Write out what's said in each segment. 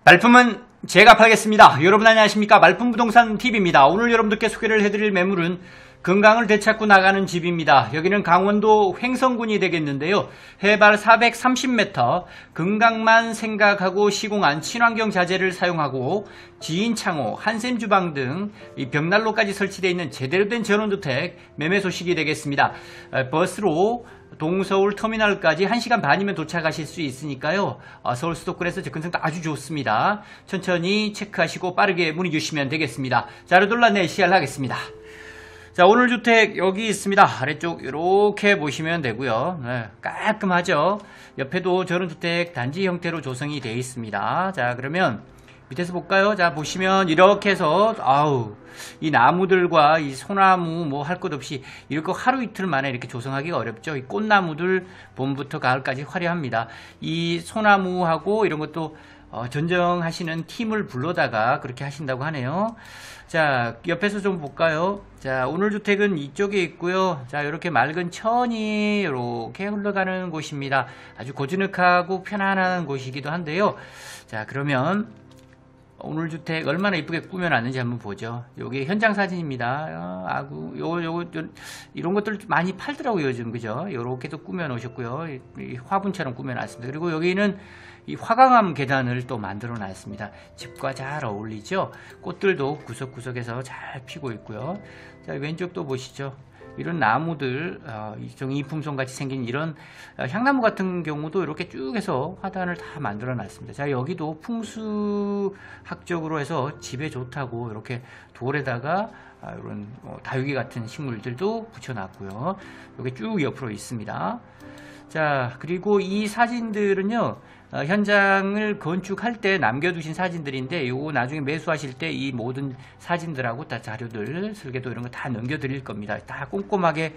말품은 제가 팔겠습니다. 여러분 안녕하십니까? 말품부동산TV입니다. 오늘 여러분들께 소개를 해드릴 매물은 건강을 되찾고 나가는 집입니다. 여기는 강원도 횡성군이 되겠는데요. 해발 430m, 건강만 생각하고 시공한 친환경 자재를 사용하고 지인창호, 한샘주방 등 벽난로까지 설치되어 있는 제대로 된 전원주택 매매 소식이 되겠습니다. 버스로 동서울 터미널까지 1시간 반이면 도착하실 수 있으니까요. 서울 수도권에서 접근성도 아주 좋습니다. 천천히 체크하시고 빠르게 문의 주시면 되겠습니다. 자, 르돌라 내시알 하겠습니다. 자, 오늘 주택 여기 있습니다. 아래쪽 이렇게 보시면 되고요. 네, 깔끔하죠. 옆에도 전원주택 단지 형태로 조성이 되어 있습니다. 자, 그러면 밑에서 볼까요? 자, 보시면 이렇게 해서 이 나무들과 이 소나무 뭐 할 것 없이 이렇게 하루 이틀 만에 이렇게 조성하기가 어렵죠. 이 꽃나무들 봄부터 가을까지 화려합니다. 이 소나무하고 이런 것도 전정하시는 팀을 불러다가 그렇게 하신다고 하네요. 자, 옆에서 좀 볼까요? 자, 오늘 주택은 이쪽에 있고요. 자, 이렇게 맑은 천이 이렇게 흘러가는 곳입니다. 아주 고즈넉하고 편안한 곳이기도 한데요. 자, 그러면 오늘 주택 얼마나 이쁘게 꾸며놨는지 한번 보죠. 여기 현장 사진입니다. 이런 것들 많이 팔더라고요, 요즘. 그죠? 요렇게도 꾸며놓으셨고요. 이 화분처럼 꾸며놨습니다. 그리고 여기는 이 화강암 계단을 또 만들어 놨습니다. 집과 잘 어울리죠? 꽃들도 구석구석에서 잘 피고 있고요. 자, 왼쪽도 보시죠. 이런 나무들, 이품송 같이 생긴 이런 향나무 같은 경우도 이렇게 쭉 해서 화단을 다 만들어 놨습니다. 자, 여기도 풍수학적으로 해서 집에 좋다고 이렇게 돌에다가 이런 다육이 같은 식물들도 붙여놨고요. 여기 쭉 옆으로 있습니다. 자, 그리고 이 사진들은요, 현장을 건축할 때 남겨두신 사진들인데, 요거 나중에 매수하실 때 이 모든 사진들하고 다 자료들, 설계도 이런 거 다 넘겨드릴 겁니다. 다 꼼꼼하게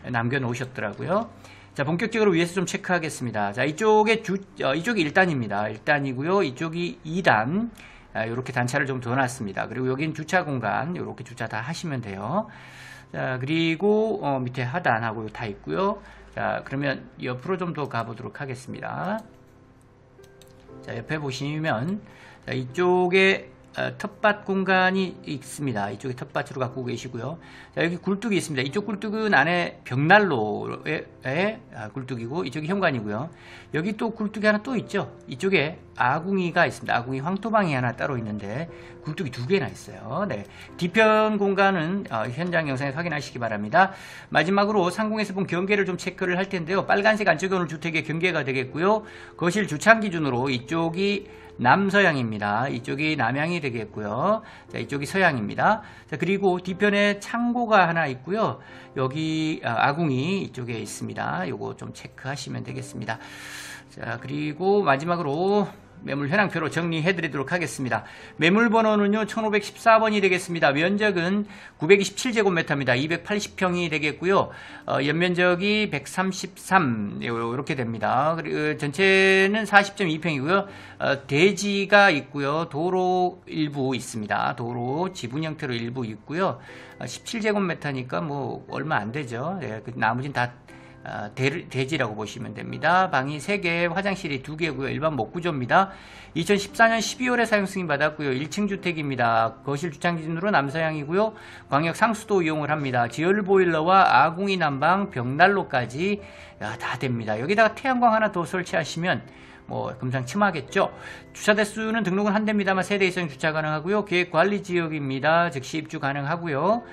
남겨놓으셨더라고요. 자, 본격적으로 위에서 좀 체크하겠습니다. 자, 이쪽이 1단입니다. 1단이고요. 이쪽이 2단. 이렇게 단차를 좀 더 놨습니다. 그리고 여기는 주차 공간, 이렇게 주차 다 하시면 돼요. 자, 그리고 밑에 하단하고 다 있고요. 자, 그러면 옆으로 좀 더 가보도록 하겠습니다. 자, 옆에 보시면 자, 이쪽에 텃밭 공간이 있습니다. 이쪽에 텃밭으로 갖고 계시고요. 자, 여기 굴뚝이 있습니다. 이쪽 굴뚝은 안에 벽난로의 굴뚝이고, 이쪽이 현관이고요. 여기 또 굴뚝이 하나 또 있죠. 이쪽에 아궁이가 있습니다. 아궁이 황토방이 하나 따로 있는데 굴뚝이 2개나 있어요. 네, 뒤편 공간은 현장 영상에 확인하시기 바랍니다. 마지막으로 상공에서 본 경계를 좀 체크를 할 텐데요. 빨간색 안쪽에 오늘 주택의 경계가 되겠고요. 거실 주창 기준으로 이쪽이 남서향입니다. 이쪽이 남향이 되겠고요. 자, 이쪽이 서향입니다. 자, 그리고 뒤편에 창고가 하나 있고요. 여기 아궁이 이쪽에 있습니다. 요거 좀 체크하시면 되겠습니다. 자, 그리고 마지막으로 매물 현황표로 정리해 드리도록 하겠습니다. 매물 번호는요 1514번이 되겠습니다. 면적은 927제곱미터입니다. 280평이 되겠고요. 연면적이 133 이렇게 됩니다. 그리고 전체는 40.2평이고요. 대지가 있고요. 도로 일부 있습니다. 도로 지분 형태로 일부 있고요. 17제곱미터니까 뭐 얼마 안 되죠. 네, 나머지는 다 대지라고 보시면 됩니다. 방이 3개, 화장실이 2개고요. 일반 목구조입니다. 2014년 12월에 사용 승인 받았고요. 1층 주택입니다. 거실 주창 기준으로 남서향이고요. 광역 상수도 이용을 합니다. 지열 보일러와 아궁이 난방, 벽난로까지 다 됩니다. 여기다가 태양광 하나 더 설치하시면 뭐 금상첨화겠죠. 주차 대수는 등록은 한 대입니다만 3대 이상 주차 가능하고요. 계획관리 지역입니다. 즉시 입주 가능하고요.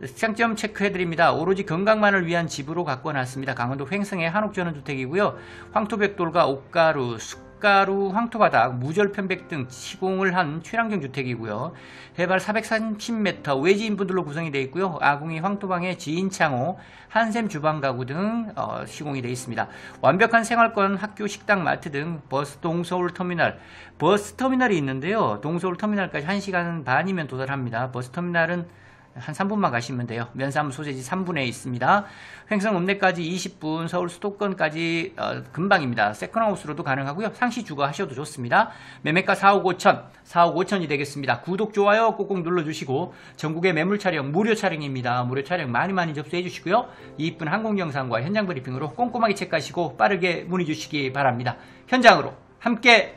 시장점 체크해드립니다. 오로지 건강만을 위한 집으로 가꿔놨습니다. 강원도 횡성의 한옥전원주택이고요. 황토벽돌과 옥가루, 숯가루, 황토바닥, 무절편백 등 시공을 한 최랑경 주택이고요. 해발 430m, 외지인분들로 구성이 되어 있고요. 아궁이, 황토방에 지인창호, 한샘 주방가구 등 시공이 되어 있습니다. 완벽한 생활권, 학교, 식당, 마트 등 버스 동서울 터미널, 버스 터미널이 있는데요. 동서울 터미널까지 1시간 반이면 도달합니다. 버스 터미널은 한 3분만 가시면 돼요. 면사무 소재지 3분에 있습니다. 횡성 읍내까지 20분, 서울 수도권까지 금방입니다. 세컨하우스로도 가능하고요. 상시 주거 하셔도 좋습니다. 매매가 4억 5천, 4억 5천이 되겠습니다. 구독, 좋아요 꼭꼭 눌러주시고 전국의 매물 촬영 무료 촬영입니다. 무료 촬영 많이 접수해 주시고요. 이쁜 항공 영상과 현장 브리핑으로 꼼꼼하게 체크하시고 빠르게 문의 주시기 바랍니다. 현장으로 함께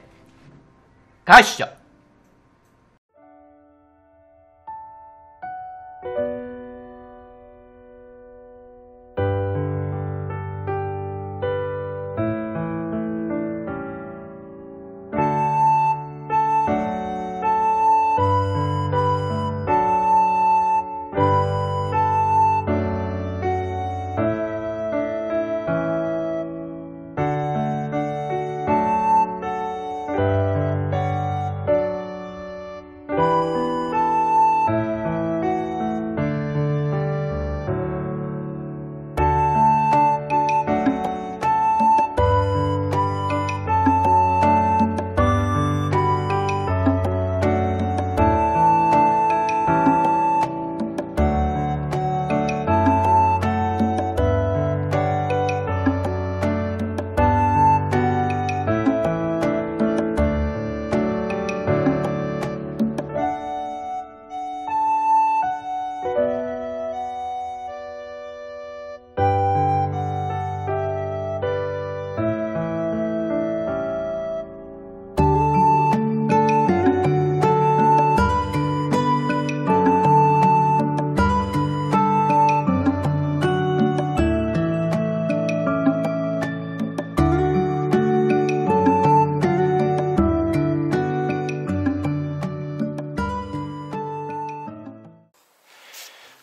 가시죠.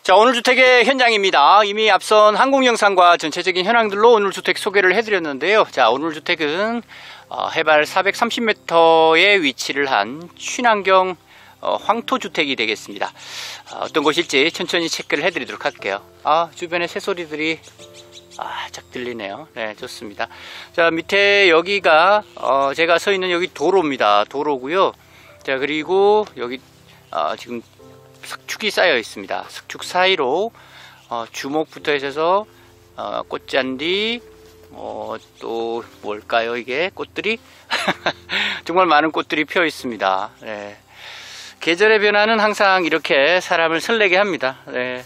자, 오늘 주택의 현장입니다. 이미 앞선 항공 영상과 전체적인 현황들로 오늘 주택 소개를 해드렸는데요. 자, 오늘 주택은 해발 430m에 위치를 한 친환경 황토주택이 되겠습니다. 어떤 곳일지 천천히 체크를 해드리도록 할게요. 주변에 새소리들이 쫙 들리네요. 네, 좋습니다. 자, 밑에 여기가 제가 서 있는 여기 도로입니다. 도로고요. 자, 그리고 여기 지금 석축이 쌓여 있습니다. 석축 사이로 주목부터 해서 꽃잔디, 또 뭘까요? 이게 꽃들이 정말 많은 꽃들이 피어 있습니다. 네. 계절의 변화는 항상 이렇게 사람을 설레게 합니다. 네.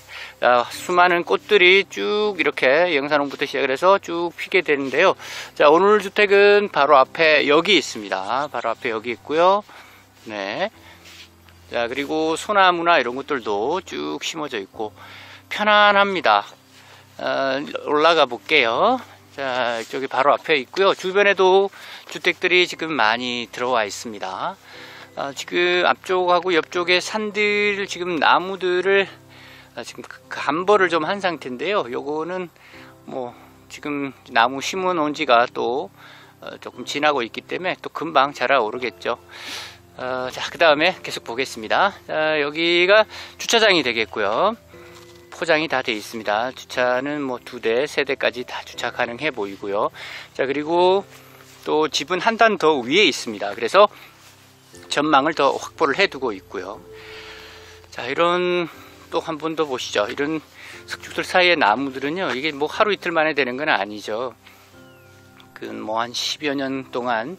수많은 꽃들이 쭉 이렇게 영산홍부터 시작을 해서 쭉 피게 되는데요. 자, 오늘 주택은 바로 앞에 여기 있습니다. 바로 앞에 여기 있고요. 네. 자, 그리고 소나무나 이런 것들도 쭉 심어져 있고 편안합니다. 올라가 볼게요. 자, 이쪽이 바로 앞에 있고요. 주변에도 주택들이 지금 많이 들어와 있습니다. 지금 앞쪽하고 옆쪽에 산들, 지금 나무들을 지금 감벌을 좀 한 상태인데요. 요거는 뭐 지금 나무 심어 놓은 지가 또 조금 지나고 있기 때문에 또 금방 자라오르겠죠. 자, 그 다음에 계속 보겠습니다. 자, 여기가 주차장이 되겠고요. 포장이 다 되어 있습니다. 주차는 뭐 2대, 3대까지 다 주차 가능해 보이고요. 자, 그리고 또 집은 한 단 더 위에 있습니다. 그래서 전망을 더 확보를 해 두고 있고요. 자, 이런 또 한 번 더 보시죠. 이런 석축들 사이의 나무들은요, 이게 뭐 하루 이틀 만에 되는 건 아니죠. 그 뭐 한 10여 년 동안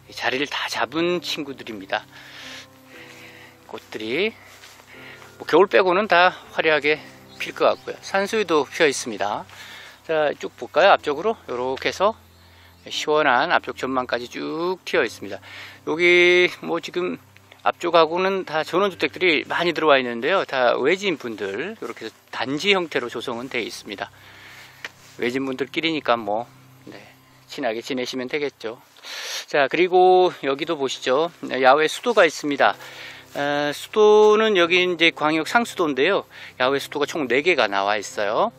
자리를 다 잡은 친구들입니다. 꽃들이 뭐 겨울 빼고는 다 화려하게 필 것 같고요. 산수유도 피어 있습니다. 자, 쭉 볼까요? 앞쪽으로 이렇게 해서 시원한 앞쪽 전망까지 쭉 튀어 있습니다. 여기 뭐 지금 앞쪽하고는 다 전원주택들이 많이 들어와 있는데요. 다 외지인분들 이렇게 해서 단지 형태로 조성은 되어 있습니다. 외지인분들끼리니까 뭐 친하게 지내시면 되겠죠. 자, 그리고 여기도 보시죠. 야외 수도가 있습니다. 수도는 여기 이제 광역 상수도인데요. 야외 수도가 총 4개가 나와 있어요.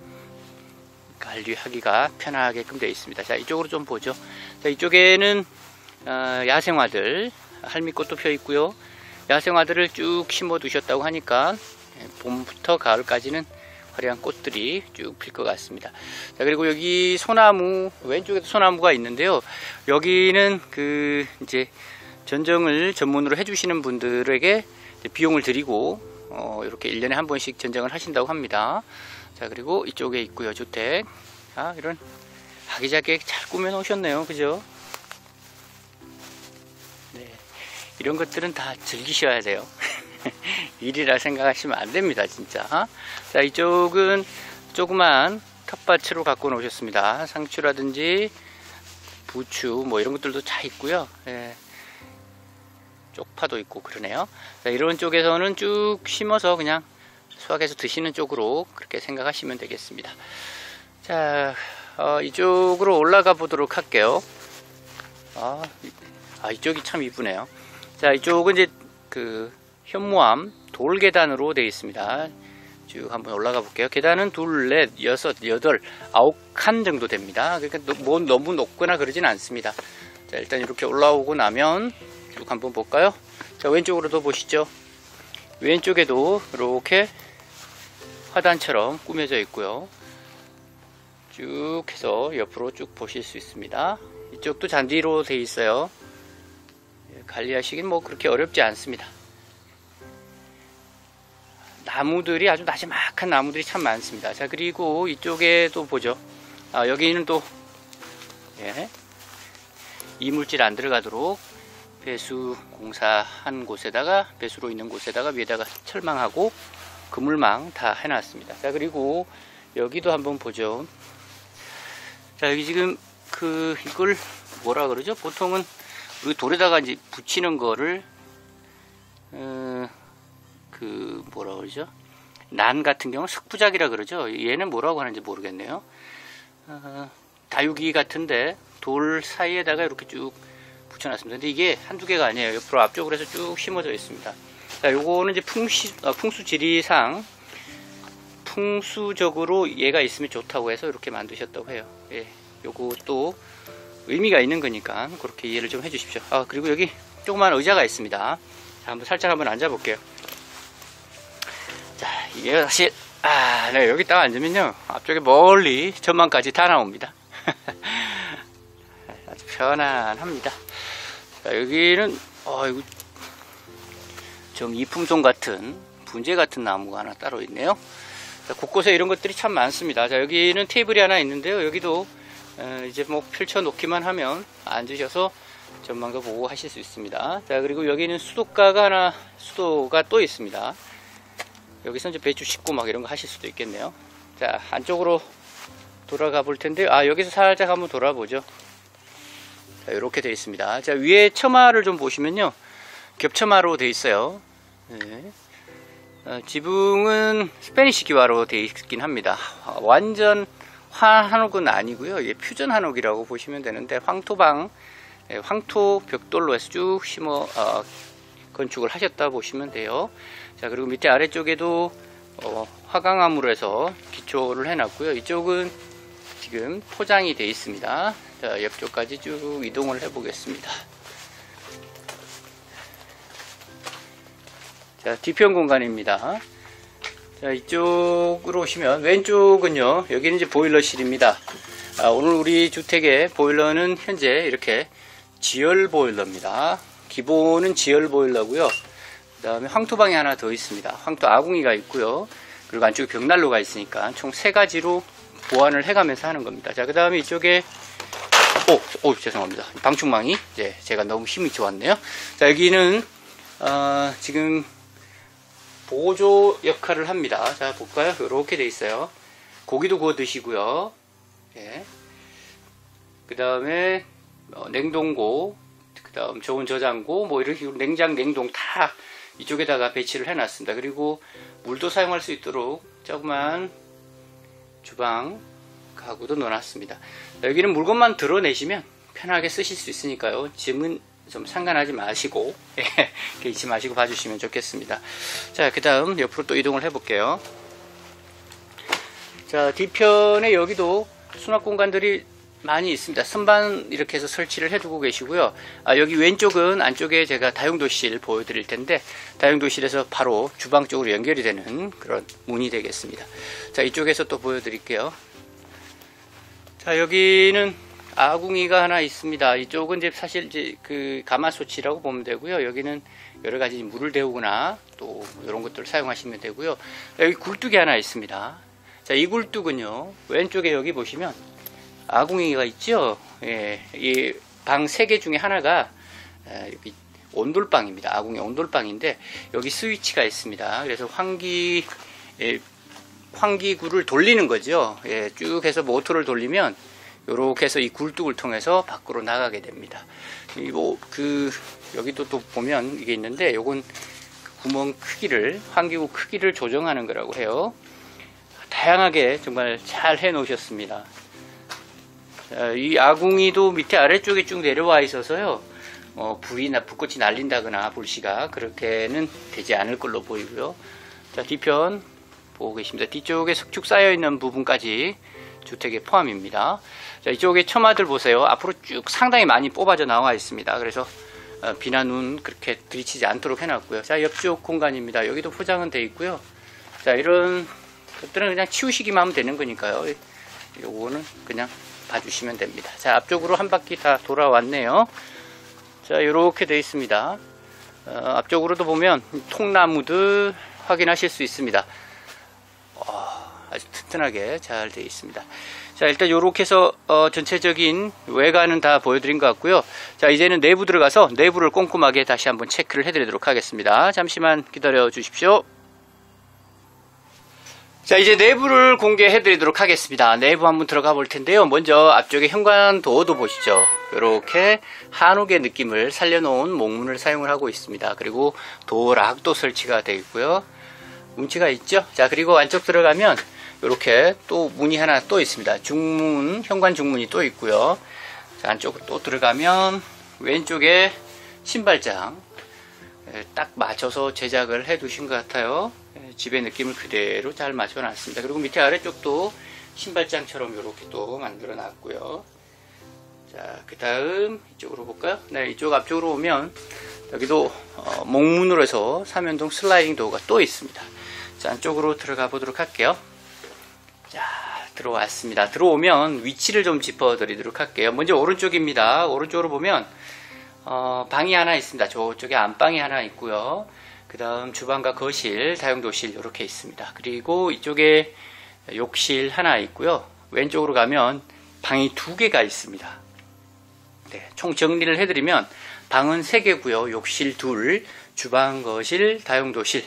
관리하기가 편하게끔 되어 있습니다. 자, 이쪽으로 좀 보죠. 자, 이쪽에는 야생화들, 할미꽃도 펴 있고요. 야생화들을 쭉 심어 두셨다고 하니까 봄부터 가을까지는 화려한 꽃들이 쭉 필 것 같습니다. 자, 그리고 여기 소나무, 왼쪽에도 소나무가 있는데요. 여기는 그 이제 전정을 전문으로 해주시는 분들에게 비용을 드리고 이렇게 1년에 한 번씩 전정을 하신다고 합니다. 자, 그리고 이쪽에 있고요, 주택. 이런 아기자기하게 잘 꾸며 놓으셨네요. 그죠? 네, 이런 것들은 다 즐기셔야 돼요. 일이라 생각하시면 안 됩니다, 진짜. 자, 이쪽은 조그만 텃밭으로 갖고 놓으셨습니다. 상추라든지 부추 뭐 이런 것들도 다 있고요. 예. 쪽파도 있고 그러네요. 자, 이런 쪽에서는 쭉 심어서 그냥 수확해서 드시는 쪽으로 그렇게 생각하시면 되겠습니다. 자, 이쪽으로 올라가 보도록 할게요. 이쪽이 참 이쁘네요. 자, 이쪽은 이제 그 현무암 돌계단으로 되어 있습니다. 쭉 한번 올라가 볼게요. 계단은 2, 4, 6, 8, 9칸 정도 됩니다. 그러니까 뭐 너무 높거나 그러진 않습니다. 자, 일단 이렇게 올라오고 나면 쭉 한번 볼까요? 자, 왼쪽으로도 보시죠. 왼쪽에도 이렇게 화단처럼 꾸며져 있고요. 쭉 해서 옆으로 쭉 보실 수 있습니다. 이쪽도 잔디로 되어 있어요. 관리하시긴 뭐 그렇게 어렵지 않습니다. 나무들이 아주 나지막한 나무들이 참 많습니다. 자, 그리고 이쪽에도 보죠. 여기는 또 이물질 안 들어가도록 배수 공사한 곳에다가, 배수로 있는 곳에다가 위에다가 철망하고 그물망 다 해놨습니다. 자, 그리고 여기도 한번 보죠. 자, 여기 지금 이걸 뭐라 그러죠? 보통은 우리 돌에다가 이제 붙이는 거를 뭐라 그러죠? 난 같은 경우는 석부작이라 그러죠. 얘는 뭐라고 하는지 모르겠네요. 다육이 같은데 돌 사이에다가 이렇게 쭉 붙여놨습니다. 근데 이게 한두 개가 아니에요. 옆으로 앞쪽으로 해서 쭉 심어져 있습니다. 자, 요거는 이제 풍수지리상 풍수적으로 얘가 있으면 좋다고 해서 이렇게 만드셨다고 해요. 예, 요것도 의미가 있는 거니까 그렇게 이해를 좀 해주십시오. 그리고 여기 조그만 의자가 있습니다. 자, 살짝 한번 앉아볼게요. 자, 이게 사실 네, 여기 딱 앉으면요, 앞쪽에 멀리 전망까지 다 나옵니다. 아주 편안합니다. 자, 여기는 이거 좀 이품송 같은 분재 같은 나무가 하나 따로 있네요. 자, 곳곳에 이런 것들이 참 많습니다. 자, 여기는 테이블이 하나 있는데요. 여기도 이제 뭐 펼쳐 놓기만 하면 앉으셔서 전망도 보고 하실 수 있습니다. 자, 그리고 여기는 수도가 또 있습니다. 여기서 이제 배추 씻고 막 이런 거 하실 수도 있겠네요. 자, 안쪽으로 돌아가 볼 텐데, 여기서 살짝 한번 돌아보죠. 자, 이렇게 되어 있습니다. 자, 위에 처마를 좀 보시면요, 겹처마로 되어 있어요. 네. 지붕은 스페니시 기와로 되어 있긴 합니다. 완전 한옥은 아니고요, 이게 퓨전 한옥이라고 보시면 되는데, 황토 벽돌로 해서 쭉 건축을 하셨다 보시면 돼요. 자, 그리고 밑에 아래쪽에도 화강암으로 해서 기초를 해놨고요. 이쪽은 지금 포장이 되어 있습니다. 자, 옆쪽까지 쭉 이동을 해 보겠습니다. 자, 뒤편 공간입니다. 자, 이쪽으로 오시면 왼쪽은요, 여기는 이제 보일러실입니다. 오늘 우리 주택의 보일러는 현재 이렇게 지열 보일러입니다. 기본은 지열 보일러고요. 그 다음에 황토방이 하나 더 있습니다. 황토 아궁이가 있고요. 그리고 안쪽에 벽난로가 있으니까 총 3가지로 보완을 해가면서 하는 겁니다. 자, 그 다음에 이쪽에 죄송합니다. 방충망이 이제 제가 너무 힘이 좋았네요. 자, 여기는 지금 보조 역할을 합니다. 자, 볼까요? 이렇게 돼 있어요. 고기도 구워 드시고요. 예. 그 다음에 냉동고, 그 다음 저온 저장고, 뭐 이렇게 냉장, 냉동 다 이쪽에다가 배치를 해놨습니다. 그리고 물도 사용할 수 있도록 조그만 주방 가구도 넣어놨습니다. 여기는 물건만 드러내시면 편하게 쓰실 수 있으니까요. 짐은 좀 상관하지 마시고 잊지 마시고 봐주시면 좋겠습니다. 자, 그 다음 옆으로 또 이동을 해 볼게요. 자, 뒤편에 여기도 수납 공간들이 많이 있습니다. 선반 이렇게 해서 설치를 해두고 계시고요. 여기 왼쪽은 안쪽에 제가 다용도실 보여드릴 텐데, 다용도실에서 바로 주방 쪽으로 연결이 되는 그런 문이 되겠습니다. 자, 이쪽에서 또 보여드릴게요. 자, 여기는 아궁이가 하나 있습니다. 이쪽은 이제 사실 이제 그 가마솥이라고 보면 되고요. 여기는 여러 가지 물을 데우거나 또 이런 것들을 사용하시면 되고요. 여기 굴뚝이 하나 있습니다. 자, 이 굴뚝은요, 왼쪽에 여기 보시면 아궁이가 있죠. 예, 이 방 3개 중에 하나가 여기 온돌방입니다. 아궁이 온돌방인데 여기 스위치가 있습니다. 그래서 환기구를 돌리는 거죠. 예, 쭉 해서 모터를 돌리면 이렇게 해서 이 굴뚝을 통해서 밖으로 나가게 됩니다. 여기도 또 보면 이게 있는데, 요건 구멍 크기를, 환기구 크기를 조정하는 거라고 해요. 다양하게 정말 잘 해 놓으셨습니다. 자, 이 아궁이도 밑에 아래쪽에 쭉 내려와 있어서요, 불꽃이 날린다거나 불씨가 그렇게는 되지 않을 걸로 보이고요. 자, 뒤편 보고 계십니다. 뒤쪽에 석축 쌓여 있는 부분까지 주택에 포함입니다. 자, 이쪽에 처마들 보세요. 앞으로 쭉 상당히 많이 뽑아져 나와 있습니다. 그래서 비나 눈 그렇게 들이치지 않도록 해놨고요. 자, 옆쪽 공간입니다. 여기도 포장은 되어 있고요. 자, 이런 것들은 그냥 치우시기만 하면 되는 거니까요. 요거는 그냥 봐주시면 됩니다. 자, 앞쪽으로 한 바퀴 다 돌아왔네요. 자, 이렇게 되어 있습니다. 앞쪽으로도 보면 통나무들 확인하실 수 있습니다. 아주 튼튼하게 잘 되어 있습니다. 자, 일단 이렇게 해서 전체적인 외관은 다 보여드린 것 같고요. 자, 이제는 내부 들어가서 내부를 꼼꼼하게 다시 한번 체크를 해드리도록 하겠습니다. 잠시만 기다려 주십시오. 자, 이제 내부를 공개해 드리도록 하겠습니다. 내부 한번 들어가 볼 텐데요. 먼저 앞쪽에 현관도어도 보시죠. 이렇게 한옥의 느낌을 살려놓은 목문을 사용을 하고 있습니다. 그리고 도어락도 설치가 되어 있고요. 운치가 있죠. 자, 그리고 안쪽 들어가면 이렇게 또 문이 하나 또 있습니다. 중문, 현관 중문이 또 있고요. 자, 안쪽으로 또 들어가면 왼쪽에 신발장, 딱 맞춰서 제작을 해 두신 것 같아요. 집의 느낌을 그대로 잘 맞춰 놨습니다. 그리고 밑에 아래쪽도 신발장처럼 이렇게 또 만들어 놨고요. 자, 그 다음 이쪽으로 볼까요? 네, 이쪽 앞쪽으로 오면 여기도 목문으로 해서 3연동 슬라이딩 도어가 또 있습니다. 자, 안쪽으로 들어가 보도록 할게요. 자, 들어왔습니다. 들어오면 위치를 좀 짚어 드리도록 할게요. 먼저 오른쪽입니다. 오른쪽으로 보면 방이 하나 있습니다. 저쪽에 안방이 하나 있고요. 그 다음 주방과 거실, 다용도실 이렇게 있습니다. 그리고 이쪽에 욕실 하나 있고요. 왼쪽으로 가면 방이 2개가 있습니다. 네, 총 정리를 해드리면 방은 3개고요. 욕실 2, 주방, 거실, 다용도실,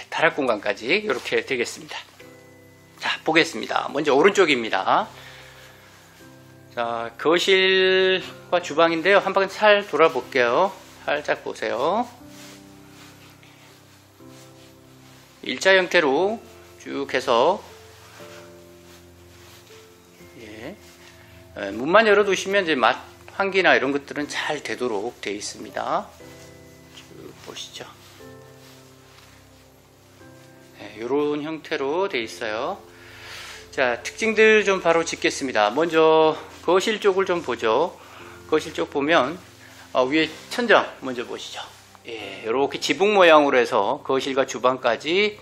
다락 공간까지 이렇게 되겠습니다. 자, 보겠습니다. 먼저 오른쪽입니다. 자, 거실과 주방인데요. 한 바퀴 살 돌아볼게요. 살짝 보세요. 일자 형태로 쭉 해서 문만 열어두시면 이제 맛, 환기나 이런 것들은 잘 되도록 되어 있습니다. 쭉 보시죠. 이런 형태로 되어 있어요. 자, 특징들 좀 바로 짚겠습니다. 먼저 거실 쪽을 좀 보죠. 거실 쪽 보면 위에 천장 먼저 보시죠. 이렇게 지붕 모양으로 해서 거실과 주방까지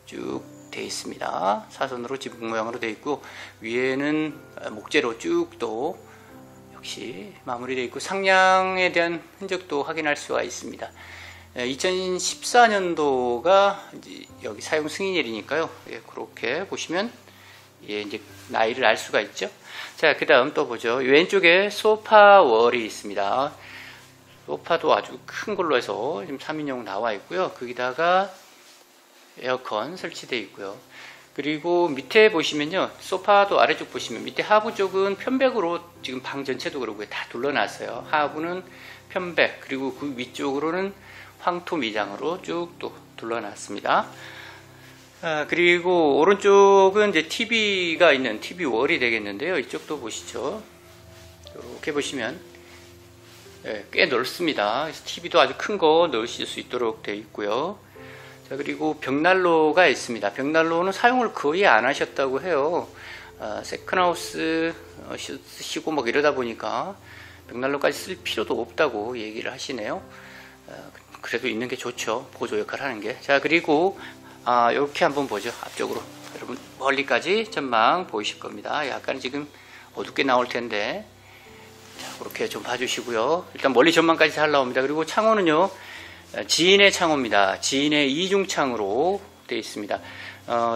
쭉 되어 있습니다. 사선으로 지붕 모양으로 되어 있고, 위에는 목재로 쭉 또 역시 마무리되어 있고, 상량에 대한 흔적도 확인할 수가 있습니다. 2014년도가 여기 사용 승인일이니까요. 그렇게 보시면 이제 나이를 알 수가 있죠. 자, 그 다음 또 보죠. 왼쪽에 소파 월이 있습니다. 소파도 아주 큰 걸로 해서 지금 3인용 나와 있고요. 거기다가 에어컨 설치되어 있고요. 그리고 밑에 보시면요, 소파도 아래쪽 보시면 밑에 하부 쪽은 편백으로 지금 방 전체도 그러고 다 둘러놨어요. 하부는 편백, 그리고 그 위쪽으로는 황토 미장으로 쭉 또 둘러놨습니다. 그리고 오른쪽은 이제 TV가 있는 TV 월이 되겠는데요. 이쪽도 보시죠. 이렇게 보시면 꽤 넓습니다. 그래서 TV도 아주 큰 거 넣으실 수 있도록 되어 있고요. 자, 그리고 벽난로가 있습니다. 벽난로는 사용을 거의 안 하셨다고 해요. 세컨하우스 쓰시고 막 이러다 보니까 벽난로까지 쓸 필요도 없다고 얘기를 하시네요. 그래도 있는 게 좋죠. 보조 역할 하는 게. 자, 그리고 이렇게 한번 보죠. 앞쪽으로. 여러분 멀리까지 전망 보이실 겁니다. 약간 지금 어둡게 나올 텐데, 자, 그렇게 좀 봐주시고요. 일단 멀리 전망까지 잘 나옵니다. 그리고 창호는요, 지인의 창호입니다. 지인의 이중창으로 되어 있습니다.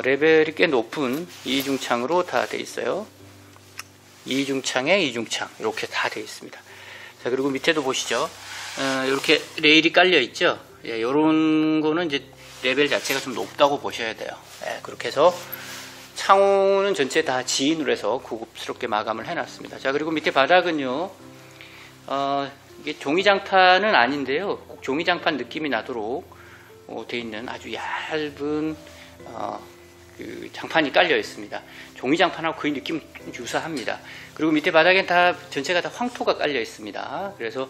레벨이 꽤 높은 이중창으로 다 되어 있어요. 이중창에 이중창 이렇게 다 되어 있습니다. 자, 그리고 밑에도 보시죠. 이렇게 레일이 깔려 있죠. 이런 거는 이제 레벨 자체가 좀 높다고 보셔야 돼요. 그렇게 해서 창호는 전체 다 지인으로 해서 고급스럽게 마감을 해놨습니다. 자, 그리고 밑에 바닥은요, 이게 종이장판은 아닌데요, 꼭 종이장판 느낌이 나도록 되어 있는 아주 얇은 그 장판이 깔려 있습니다. 종이장판하고 거의 느낌 유사합니다. 그리고 밑에 바닥엔 다 전체가 다 황토가 깔려 있습니다. 그래서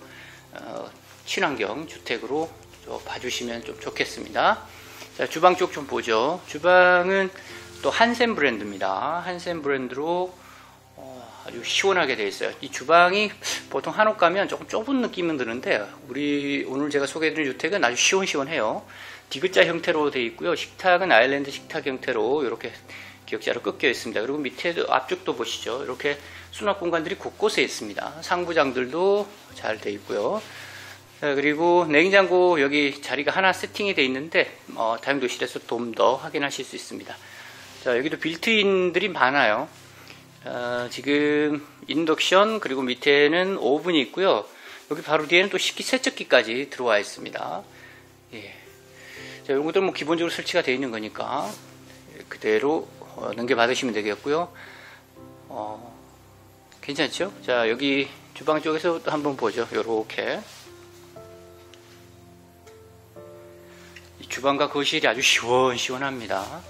친환경 주택으로 좀 봐주시면 좀 좋겠습니다. 자, 주방 쪽 좀 보죠. 주방은 또 한샘 브랜드입니다. 한샘 브랜드로 아주 시원하게 되어 있어요. 이 주방이 보통 한옥 가면 조금 좁은 느낌은 드는데, 오늘 제가 소개해드린 주택은 아주 시원시원해요. 디귿자 형태로 되어 있고요. 식탁은 아일랜드 식탁 형태로 이렇게 기역자로 꺾여 있습니다. 그리고 밑에도 앞쪽도 보시죠. 이렇게 수납 공간들이 곳곳에 있습니다. 상부장들도 잘 되어 있고요. 그리고 냉장고 여기 자리가 하나 세팅이 되어 있는데 다용도실에서 좀 더 확인하실 수 있습니다. 자, 여기도 빌트인들이 많아요. 지금 인덕션, 그리고 밑에는 오븐이 있고요. 여기 바로 뒤에는 또 식기세척기까지 들어와 있습니다. 자, 이런 것들은 뭐 기본적으로 설치가 되어 있는 거니까 그대로 넘겨받으시면 되겠고요. 괜찮죠? 자, 여기 주방 쪽에서 또 한번 보죠. 요렇게 이 주방과 거실이 아주 시원시원합니다.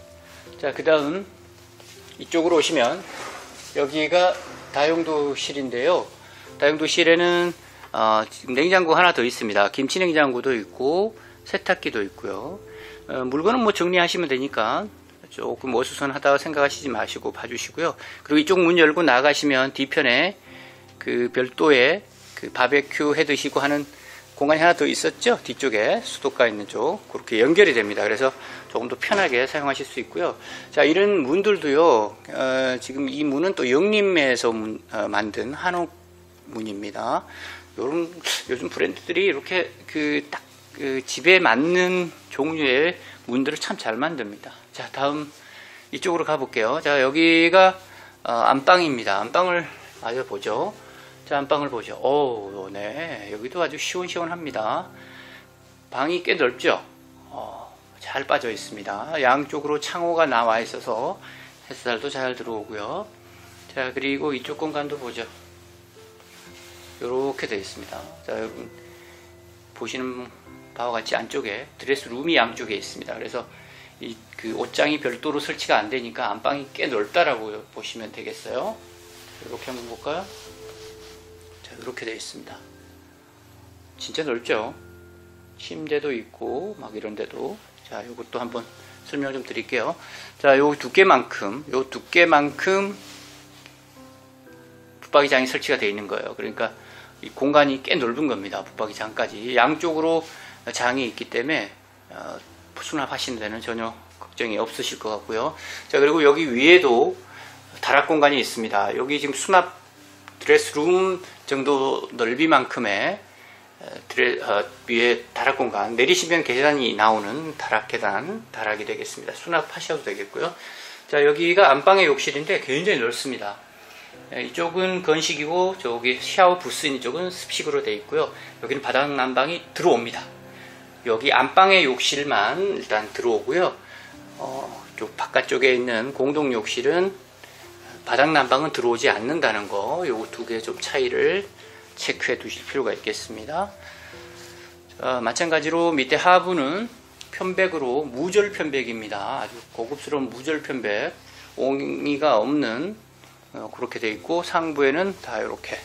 자, 그 다음 이쪽으로 오시면 여기가 다용도실인데요. 다용도실에는 지금 냉장고 하나 더 있습니다. 김치 냉장고도 있고 세탁기도 있고요. 물건은 뭐 정리하시면 되니까 조금 어수선하다고 생각하시지 마시고 봐주시고요. 그리고 이쪽 문 열고 나가시면 뒤편에 그 별도의 그 바베큐 해 드시고 하는 공간이 하나 더 있었죠. 뒤쪽에 수도가 있는 쪽 그렇게 연결이 됩니다. 그래서 조금 더 편하게 사용하실 수 있고요. 자, 이런 문들도요. 지금 이 문은 또 영림에서 만든 한옥 문입니다. 요즘 브랜드들이 이렇게 딱 집에 맞는 종류의 문들을 참 잘 만듭니다. 자, 다음 이쪽으로 가볼게요. 자, 여기가 안방입니다. 안방을 마저 보죠. 자, 안방을 보죠. 오, 네, 여기도 아주 시원시원합니다. 방이 꽤 넓죠. 잘 빠져 있습니다. 양쪽으로 창호가 나와 있어서 햇살도 잘 들어오고요. 자, 그리고 이쪽 공간도 보죠. 이렇게 되어 있습니다. 자, 여러분 보시는 바와 같이 안쪽에 드레스룸이 양쪽에 있습니다. 그래서 그 옷장이 별도로 설치가 안 되니까 안방이 꽤 넓다라고 보시면 되겠어요. 이렇게 한번 볼까요? 자, 이렇게 되어 있습니다. 진짜 넓죠? 침대도 있고 막 이런 데도. 자, 이것도 한번 설명 좀 드릴게요. 자, 요 두께만큼 붙박이장이 설치가 되어 있는 거예요. 그러니까 이 공간이 꽤 넓은 겁니다. 붙박이장까지 양쪽으로 장이 있기 때문에 수납하시는 데는 전혀 걱정이 없으실 것 같고요. 자, 그리고 여기 위에도 다락 공간이 있습니다. 여기 지금 수납 드레스룸 정도 넓이만큼의 위에 다락 공간, 내리시면 계단이 나오는 다락이 되겠습니다. 수납하셔도 되겠고요. 자, 여기가 안방의 욕실인데 굉장히 넓습니다. 이쪽은 건식이고 저기 샤워 부스 있는 쪽은 습식으로 되어 있고요. 여기는 바닥 난방이 들어옵니다. 여기 안방의 욕실만 일단 들어오고요. 쪽 바깥쪽에 있는 공동 욕실은 바닥 난방은 들어오지 않는다는 거, 요거 두 개 좀 차이를 체크해 두실 필요가 있겠습니다. 자, 마찬가지로 밑에 하부는 편백으로 무절 편백입니다. 아주 고급스러운 무절 편백, 옹이가 없는 그렇게 되어 있고, 상부에는 다 이렇게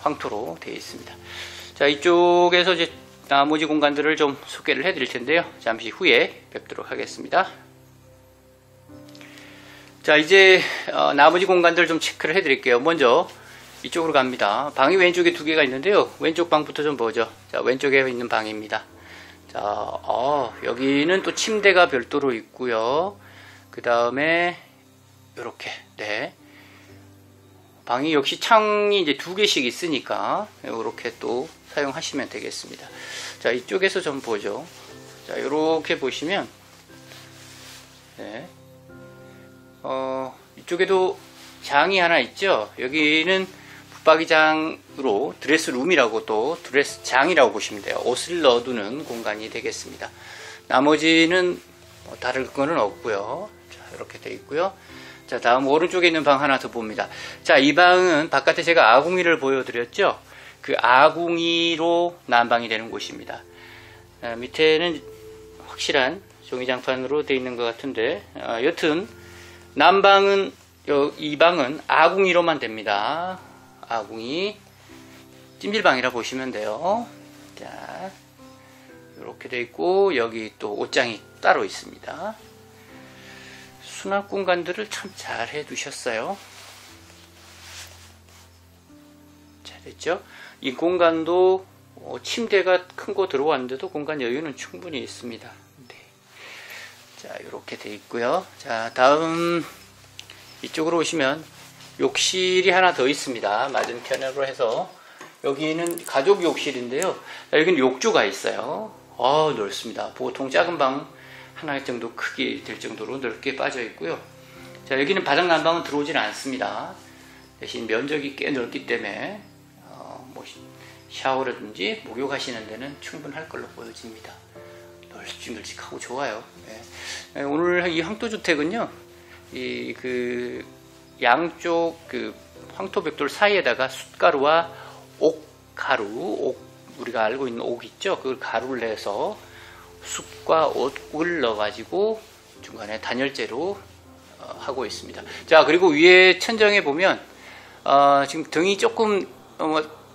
황토로 되어 있습니다. 자, 이쪽에서 이제 나머지 공간들을 좀 소개를 해 드릴 텐데요. 잠시 후에 뵙도록 하겠습니다. 자, 이제 나머지 공간들 좀 체크를 해 드릴게요. 먼저 이쪽으로 갑니다. 방이 왼쪽에 두 개가 있는데요. 왼쪽 방부터 좀 보죠. 자, 왼쪽에 있는 방입니다. 자, 여기는 또 침대가 별도로 있고요. 그 다음에 이렇게, 네, 방이 역시 창이 이제 두 개씩 있으니까 이렇게 또 사용하시면 되겠습니다. 자, 이쪽에서 좀 보죠. 자, 이렇게 보시면, 네, 이쪽에도 장이 하나 있죠. 여기는 붙박이장으로 드레스룸이라고, 또 드레스장이라고 보시면 돼요. 옷을 넣어두는 공간이 되겠습니다. 나머지는 다른 거는 없고요. 자, 이렇게 되어 있고요. 자, 다음 오른쪽에 있는 방 하나 더 봅니다. 자, 이 방은 바깥에 제가 아궁이를 보여드렸죠. 그 아궁이로 난방이 되는 곳입니다. 밑에는 확실한 종이장판으로 되어 있는 것 같은데, 여튼 난방은 이 방은 아궁이로만 됩니다. 아궁이 찜질방이라 보시면 돼요. 자, 이렇게 되어 있고, 여기 또 옷장이 따로 있습니다. 수납 공간들을 참 잘 해두셨어요. 잘했죠? 이 공간도 침대가 큰 거 들어왔는데도 공간 여유는 충분히 있습니다. 네. 자, 이렇게 돼 있고요. 자, 다음 이쪽으로 오시면 욕실이 하나 더 있습니다. 맞은편으로 해서 여기는 가족 욕실인데요. 자, 여기는 욕조가 있어요. 넓습니다. 보통 작은 방 하나 정도 크기 될 정도로 넓게 빠져 있고요. 자, 여기는 바닥 난방은 들어오지는 않습니다. 대신 면적이 꽤 넓기 때문에 뭐 샤워라든지 목욕하시는 데는 충분할 걸로 보여집니다. 널찍널찍하고 좋아요. 네. 오늘 이 황토주택은요, 그 양쪽 그 황토벽돌 사이에다가 숯가루와 옥가루, 우리가 알고 있는 옥 있죠? 그걸 가루를 내서 숯과 옥을 넣어가지고 중간에 단열재로 하고 있습니다. 자, 그리고 위에 천정에 보면 지금 등이 조금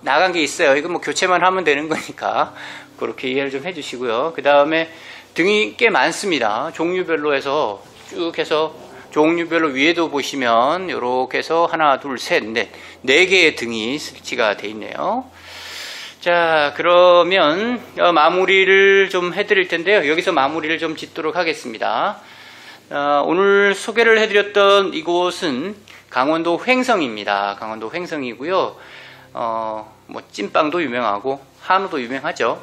나간 게 있어요. 이거 뭐 교체만 하면 되는 거니까 그렇게 이해를 좀 해주시고요. 그 다음에 등이 꽤 많습니다. 종류별로 해서 쭉 해서 종류별로 위에도 보시면 이렇게 해서 하나, 둘, 셋, 넷, 4개의 등이 설치가 되어 있네요. 자, 그러면 마무리를 좀 해드릴 텐데요. 여기서 마무리를 좀 짓도록 하겠습니다. 오늘 소개를 해드렸던 이곳은 강원도 횡성입니다. 강원도 횡성이고요. 뭐 찐빵도 유명하고 한우도 유명하죠.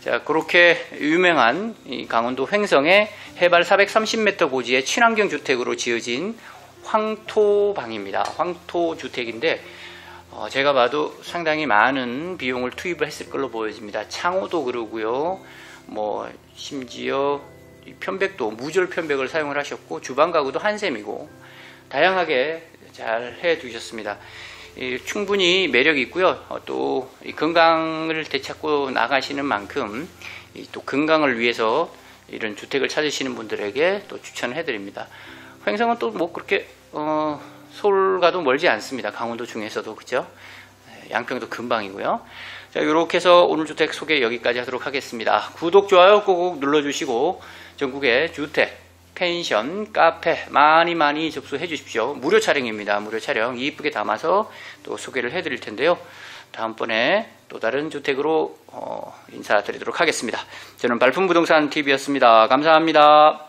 자, 그렇게 유명한 이 강원도 횡성의 해발 430m 고지의 친환경 주택으로 지어진 황토방입니다. 황토주택인데 제가 봐도 상당히 많은 비용을 투입을 했을 걸로 보여집니다. 창호도 그러고요. 뭐 심지어 편백도 무절 편백을 사용을 하셨고 주방 가구도 한샘이고 다양하게 잘 해 두셨습니다. 충분히 매력이 있고요. 또 건강을 되찾고 나가시는 만큼 또 건강을 위해서 이런 주택을 찾으시는 분들에게 또 추천해 드립니다. 횡성은 또 뭐 그렇게 서울과도 멀지 않습니다. 강원도 중에서도 그죠? 양평도 근방이고요. 자, 이렇게 해서 오늘 주택 소개 여기까지 하도록 하겠습니다. 구독, 좋아요 꼭 눌러주시고 전국의 주택, 펜션, 카페 많이 접수해 주십시오. 무료 촬영입니다. 무료 촬영 이쁘게 담아서 또 소개를 해드릴 텐데요. 다음번에 또 다른 주택으로 인사드리도록 하겠습니다. 저는 발품부동산 TV였습니다. 감사합니다.